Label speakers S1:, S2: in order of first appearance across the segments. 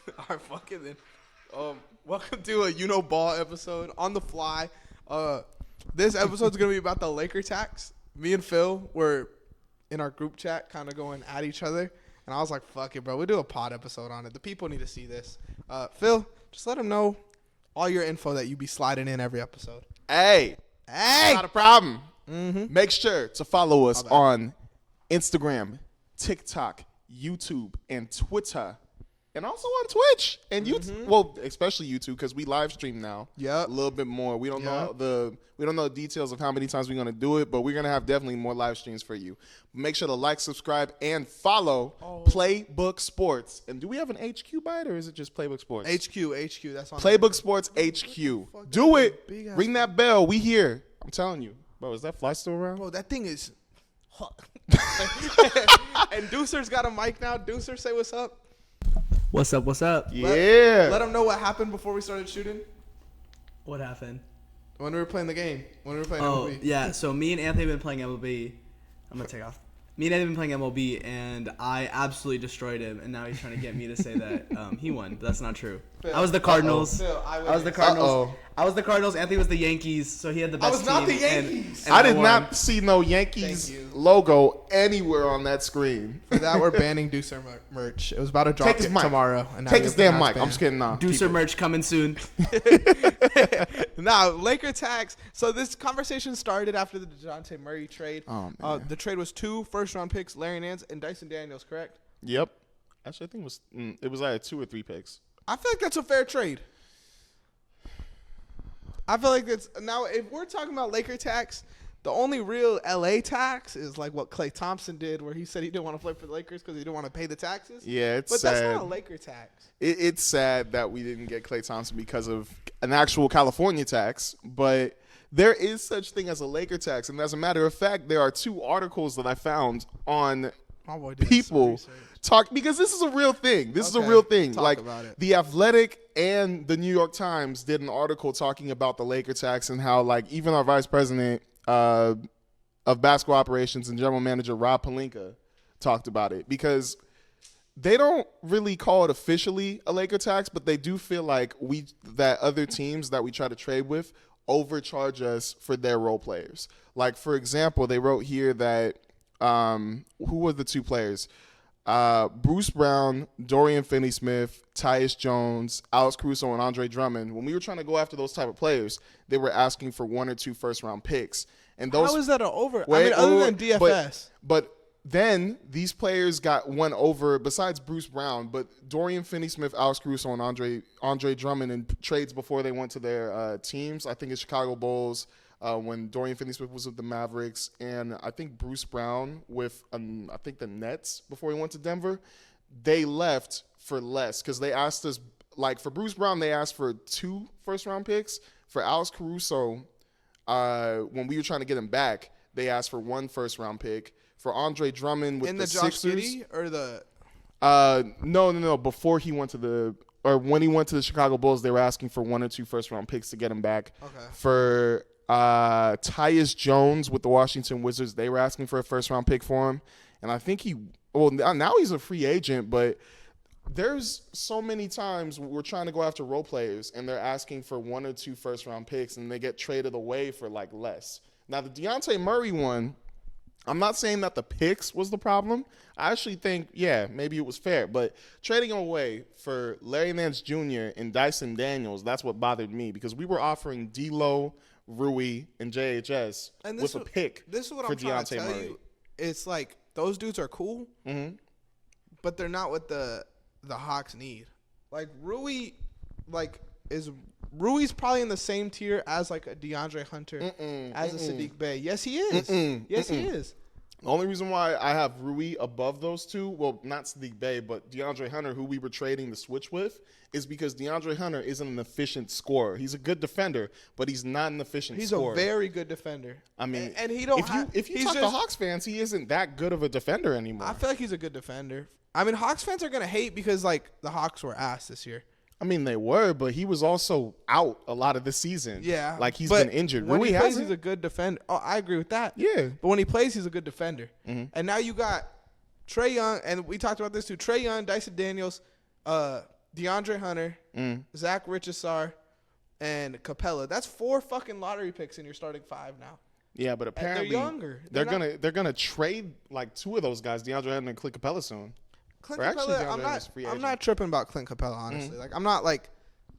S1: All right, fucking then. Welcome to a Ball episode on the fly. This episode's gonna be about the Laker tax. Me and Phil were in our group chat, kind of going at each other, and I was like, "Fuck it, bro. We do a pod episode on it. The people need to see this." Phil, just let them know all your info that you be sliding in every episode.
S2: Hey, not a problem. Make sure to follow us on Instagram, TikTok, YouTube, and Twitter. And also on Twitch and YouTube. Well, especially YouTube because we live stream now.
S1: Yep.
S2: A little bit more. We don't know the details of how many times we're gonna do it, but we're gonna have definitely more live streams for you. Make sure to like, subscribe, and follow Playbook Sports. And do we have an HQ by it or is it just Playbook Sports?
S1: HQ. That's on
S2: Playbook Sports HQ. Do it. Ring that bell. We here. I'm telling you. Bro, is that fly still around?
S1: Bro, that thing is And Deucer's got a mic now. Deucer, say what's up.
S3: What's up?
S2: Yeah.
S1: Let them know what happened before we started shooting.
S3: What happened?
S1: When we were playing the game. When we were playing
S3: Oh,
S1: MLB.
S3: yeah. So me and Anthony have been playing MLB. I'm going to take off. Me and Anthony have been playing MLB, and I absolutely destroyed him, and now he's trying to get me to say that he won, but that's not true. I was the Cardinals. I was the Cardinals. I was the Cardinals. Anthony was the Yankees, so he had the best team.
S1: I was not the Yankees.
S2: I did not see no Yankees logo anywhere on that screen.
S1: For that, we're banning Deucer merch. It was about to drop tomorrow. And
S2: Take his damn mic. I'm just kidding. Nah,
S3: Deucer merch coming soon.
S1: Now, Laker tax. So this conversation started after the Dejounte Murray trade.
S2: Oh, man.
S1: The trade was 2 first-round picks, Larry Nance and Dyson Daniels, correct?
S2: Yep. Actually, I think it was either 2 or 3 picks.
S1: I feel like that's a fair trade. I feel like it's now if we're talking about Laker tax, the only real LA tax is like what Klay Thompson did, where he said he didn't want to play for the Lakers because he didn't want to pay the taxes.
S2: Yeah, it's
S1: but
S2: sad.
S1: That's not a Laker tax.
S2: It's sad that we didn't get Klay Thompson because of an actual California tax, but there is such thing as a Laker tax, and as a matter of fact, there are 2 articles that I found on people talk because this is a real thing. This is a real thing.
S1: Talk about it.
S2: The Athletic and the New York Times did an article talking about the Laker tax and how like even our vice president of basketball operations and general manager Rob Pelinka talked about it because they don't really call it officially a Laker tax, but they do feel like that other teams that we try to trade with overcharge us for their role players. Like for example, they wrote here that who were the 2 players? Bruce Brown, Dorian Finney-Smith, Tyus Jones, Alex Caruso, and Andre Drummond. When we were trying to go after those type of players, they were asking for 1 or 2 first-round picks. And those
S1: How is that an over? Other than DFS.
S2: But then these players got one over besides Bruce Brown, but Dorian Finney-Smith, Alex Caruso, and Andre Drummond in trades before they went to their teams. I think it's Chicago Bulls. When Dorian Finney-Smith was with the Mavericks, and I think Bruce Brown with, I think the Nets before he went to Denver, they left for less because they asked us, like for Bruce Brown, they asked for 2 first-round picks. For Alex Caruso, when we were trying to get him back, they asked for 1 first-round pick. For Andre Drummond with the Sixers.
S1: In the Josh Giddey or the?
S2: No. Before he went to when he went to the Chicago Bulls, they were asking for 1 or 2 first-round picks to get him back.
S1: Okay.
S2: For Tyus Jones with the Washington Wizards, they were asking for a first-round pick for him. And I think now he's a free agent, but there's so many times we're trying to go after role players, and they're asking for 1 or 2 first-round picks, and they get traded away for, like, less. Now, the Dejounte Murray one, I'm not saying that the picks was the problem. I actually think, maybe it was fair. But trading him away for Larry Nance Jr. and Dyson Daniels, that's what bothered me because we were offering D'Lo, Rui, and JHS with a pick
S1: this is what
S2: for
S1: I'm trying
S2: Dejounte
S1: to tell
S2: Murray.
S1: you. It's like those dudes are cool, but they're not what the Hawks need. Like Rui's probably in the same tier as like a DeAndre Hunter, as a Sadiq Bey. Yes, he is. He is.
S2: The only reason why I have Rui above those 2, well, not Sadiq Bey, but DeAndre Hunter, who we were trading the switch with, is because DeAndre Hunter isn't an efficient scorer. He's a good defender, but he's not an efficient scorer.
S1: He's a very good defender.
S2: I mean,
S1: and he don't.
S2: If you talk to Hawks fans, he isn't that good of a defender anymore.
S1: I feel like he's a good defender. I mean, Hawks fans are gonna hate because like the Hawks were ass this year.
S2: I mean, they were, but he was also out a lot of the season.
S1: Yeah.
S2: Like, he's been injured.
S1: When he plays, he's a good defender. Oh, I agree with that.
S2: Yeah.
S1: But when he plays, he's a good defender. And now you got Trae Young, and we talked about this too, Trae Young, Dyson Daniels, DeAndre Hunter, Zach Richardson, and Capella. That's 4 fucking lottery picks in your starting 5 now.
S2: Yeah, but apparently
S1: and they're younger.
S2: They're gonna trade like 2 of those guys, DeAndre Hunter and Clint Capella, soon.
S1: Clint Capella, I'm not tripping about Clint Capella, honestly. Like, I'm not like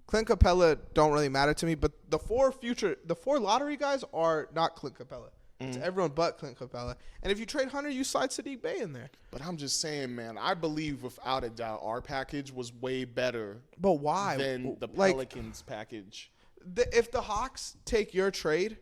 S1: Clint Capella don't really matter to me, but the 4 lottery guys are not Clint Capella. It's everyone but Clint Capella. And if you trade Hunter, you slide Sadiq Bey in there.
S2: But I'm just saying, man, I believe without a doubt our package was way better.
S1: But why?
S2: Than the Pelicans package.
S1: If the Hawks take your trade,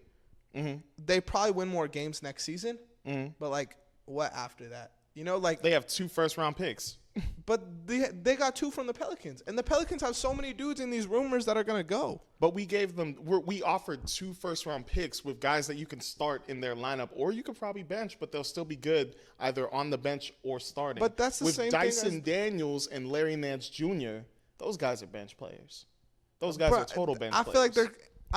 S1: they probably win more games next season. But like, what after that? You know, like
S2: they have 2 first-round picks.
S1: But they got 2 from the Pelicans, and the Pelicans have so many dudes in these rumors that are gonna go.
S2: But we gave them, we offered 2 first-round picks with guys that you can start in their lineup, or you could probably bench, but they'll still be good either on the bench or starting.
S1: But that's the same thing
S2: with Dyson Daniels and Larry Nance Jr. Those guys are bench players. Those guys are total bench players.
S1: I feel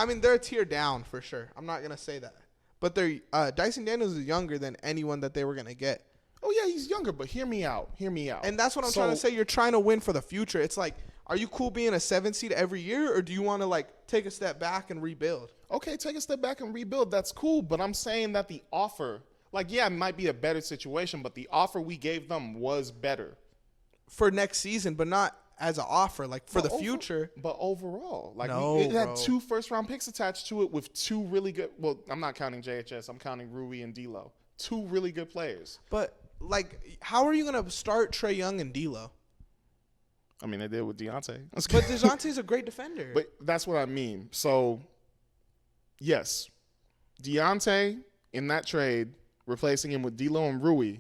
S1: like they're a tier down for sure. I'm not gonna say that, but they're Dyson Daniels is younger than anyone that they were gonna get.
S2: Oh, yeah, he's younger, but hear me out.
S1: And that's what I'm trying to say. You're trying to win for the future. It's like, are you cool being a 7 seed every year, or do you want to, like, take a step back and rebuild?
S2: Okay, take a step back and rebuild. That's cool, but I'm saying that the offer, like, yeah, it might be a better situation, but the offer we gave them was better.
S1: For next season, but not as an offer, like, for the future.
S2: But overall, like,
S1: it
S2: had 2 first-round picks attached to it with 2 really good, well, I'm not counting JHS. I'm counting Rui and D'Lo. 2 really good players.
S1: But like, how are you going to start Trae Young and D'Lo?
S2: I mean, they did with Dejounte.
S1: But Dejounte's a great defender.
S2: But that's what I mean. So, yes, Dejounte in that trade, replacing him with D'Lo and Rui.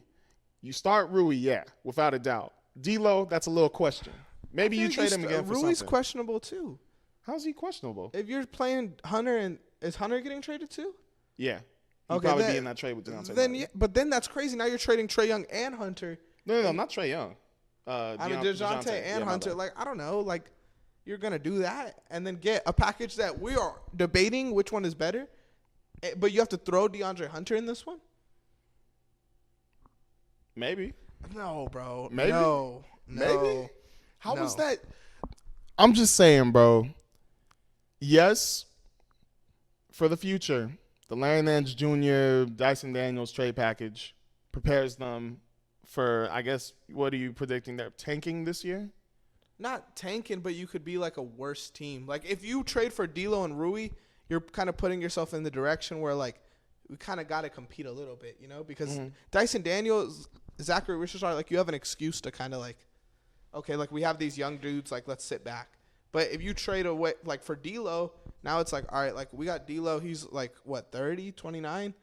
S2: You start Rui, yeah, without a doubt. D'Lo, that's a little question. Maybe you trade him again for
S1: Rui's
S2: something.
S1: questionable, too.
S2: How's he questionable?
S1: If you're playing Hunter, and is Hunter getting traded, too?
S2: Yeah. He'd probably be in that trade with Dejounte.
S1: But then that's crazy. Now you're trading Trae Young and Hunter.
S2: No, not Trae Young.
S1: Dejounte and Hunter. Like, I don't know. Like, you're going to do that and then get a package that we are debating which one is better. But you have to throw DeAndre Hunter in this one?
S2: Maybe.
S1: No, bro.
S2: Maybe.
S1: No.
S2: Maybe. How was that? I'm just saying, bro. Yes, for the future. The Larry Nance Jr., Dyson Daniels trade package prepares them for, I guess, what are you predicting? They're tanking this year?
S1: Not tanking, but you could be like a worse team. Like, if you trade for D'Lo and Rui, you're kind of putting yourself in the direction where, like, we kind of got to compete a little bit, you know? Because Dyson Daniels, Zachary Richardson, like, you have an excuse to kind of, like, okay, like, we have these young dudes, like, let's sit back. But if you trade away, like, for D'Lo, now it's like, all right, like, we got D'Lo. He's, like, what, 30, 29?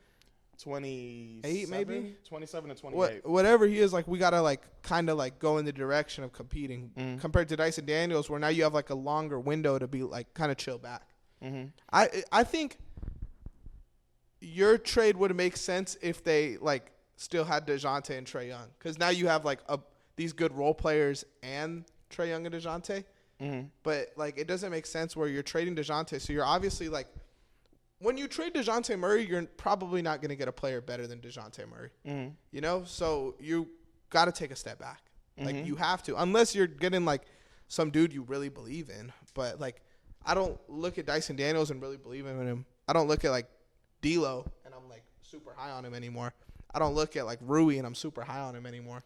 S2: 28
S1: maybe?
S2: 27 to 28.
S1: Whatever he is, like, we got to, like, kind of, like, go in the direction of competing compared to Dyson Daniels, where now you have, like, a longer window to be, like, kind of chill back. I think your trade would make sense if they, like, still had Dejounte and Trae Young. Because now you have, like, these good role players and Trae Young and Dejounte. But, like, it doesn't make sense where you're trading Dejounte. So you're obviously, like, when you trade Dejounte Murray, you're probably not going to get a player better than Dejounte Murray. You know? So you got to take a step back. Like, you have to. Unless you're getting, like, some dude you really believe in. But, like, I don't look at Dyson Daniels and really believe in him. I don't look at, like, D'Lo and I'm, like, super high on him anymore. I don't look at, like, Rui and I'm super high on him anymore.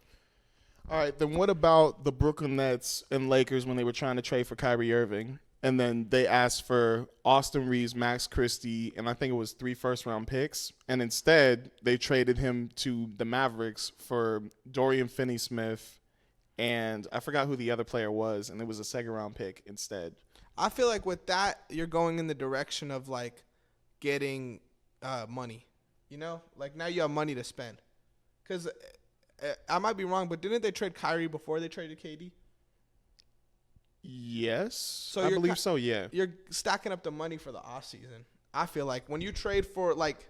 S2: All right, then what about the Brooklyn Nets and Lakers when they were trying to trade for Kyrie Irving? And then they asked for Austin Reeves, Max Christie, and I think it was 3 first-round picks. And instead, they traded him to the Mavericks for Dorian Finney-Smith, and I forgot who the other player was, and it was a second-round pick instead.
S1: I feel like with that, you're going in the direction of, like, getting money. You know? Like, now you have money to spend. Because I might be wrong, but didn't they trade Kyrie before they traded KD?
S2: Yes.
S1: So
S2: I believe so, yeah.
S1: You're stacking up the money for the offseason. I feel like when you trade for, like,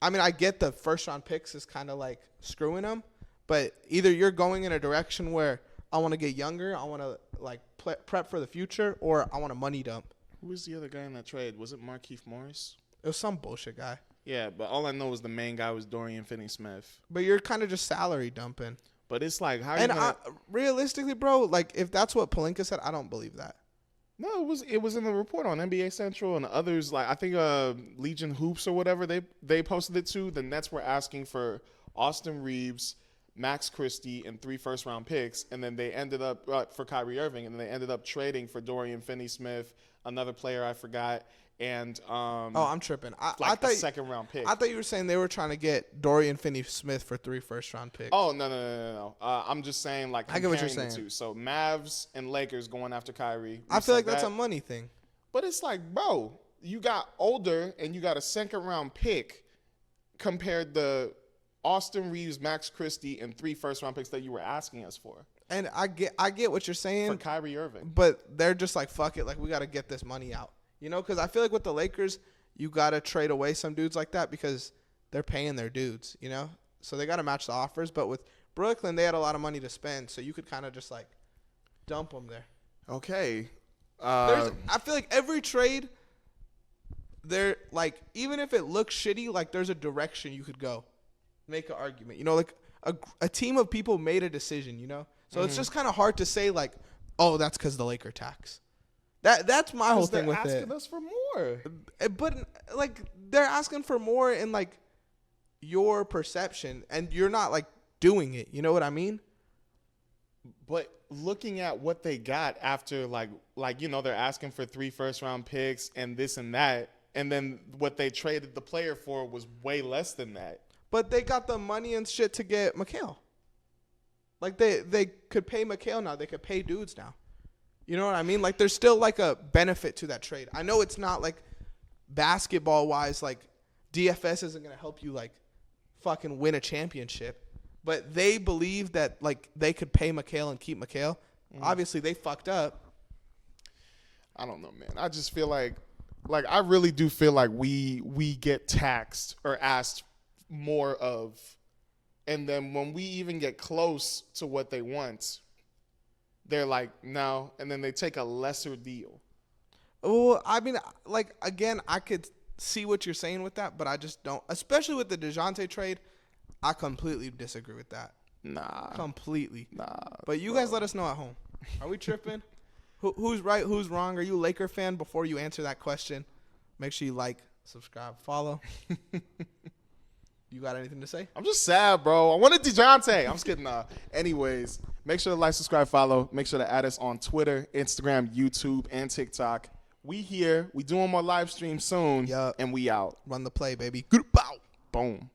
S1: I mean, I get the first-round picks is kind of, like, screwing them, but either you're going in a direction where I want to get younger, I want to, like, prep for the future, or I want a money dump.
S2: Who was the other guy in that trade? Was it Markieff Morris?
S1: It was some bullshit guy.
S2: Yeah, but all I know is the main guy was Dorian Finney-Smith.
S1: But you're kind of just salary dumping.
S2: But it's like, how
S1: And
S2: you gonna...
S1: realistically, bro, like if that's what Pelinka said, I don't believe that.
S2: No, it was in the report on NBA Central and others. Like I think Legion Hoops or whatever they posted it to. The Nets were asking for Austin Reeves, Max Christie, and 3 first-round picks, and then they ended up for Kyrie Irving, and then they ended up trading for Dorian Finney-Smith, another player I forgot, and
S1: I'm tripping. I
S2: like
S1: thought
S2: a second-round pick.
S1: I thought you were saying they were trying to get Dorian Finney-Smith for 3 first-round picks.
S2: Oh no! I'm just saying, like,
S1: I get what you're
S2: comparing the
S1: saying.
S2: two. So Mavs and Lakers going after Kyrie.
S1: I feel like that's a money thing.
S2: But it's like, bro, you got older and you got a second-round pick compared to Austin Reeves, Max Christie, and 3 first-round picks that you were asking us for.
S1: And I get what you're saying.
S2: For Kyrie Irving.
S1: But they're just like, fuck it. Like, we got to get this money out. You know, because I feel like with the Lakers, you got to trade away some dudes like that because they're paying their dudes, you know? So they got to match the offers. But with Brooklyn, they had a lot of money to spend. So you could kind of just, like, dump them there.
S2: Okay.
S1: I feel like every trade, they're, like, even if it looks shitty, like, there's a direction you could go. Make an argument. You know, like, a team of people made a decision, you know? So it's just kind of hard to say, like, oh, that's because the Laker tax. That's my whole thing with it.
S2: They're asking us for more.
S1: But, like, they're asking for more in, like, your perception, and you're not, like, doing it. You know what I mean?
S2: But looking at what they got after, like you know, they're asking for 3 first-round picks and this and that, and then what they traded the player for was way less than that.
S1: But they got the money and shit to get McHale. Like, they could pay McHale now. They could pay dudes now. You know what I mean? Like, there's still, like, a benefit to that trade. I know it's not, like, basketball-wise, like, DFS isn't going to help you, like, fucking win a championship. But they believe that, like, they could pay McHale and keep McHale. Obviously, they fucked up.
S2: I don't know, man. I just feel like I really do feel like we get taxed or asked more of. And then when we even get close to what they want, they're like, no. And then they take a lesser deal.
S1: Well, I mean, like, again, I could see what you're saying with that, but I just don't. Especially with the Dejounte trade, I completely disagree with that.
S2: Nah.
S1: Completely.
S2: Nah.
S1: But you guys let us know at home. Are we tripping? Who's right? Who's wrong? Are you a Laker fan? Before you answer that question, make sure you like, subscribe, follow. You got anything to say?
S2: I'm just sad, bro. I wanted Dejounte. I'm just kidding. Anyways, make sure to like, subscribe, follow. Make sure to add us on Twitter, Instagram, YouTube, and TikTok. We here. We doing more live streams soon.
S1: Yup.
S2: And we out.
S1: Run the play, baby. Good bow.
S2: Boom.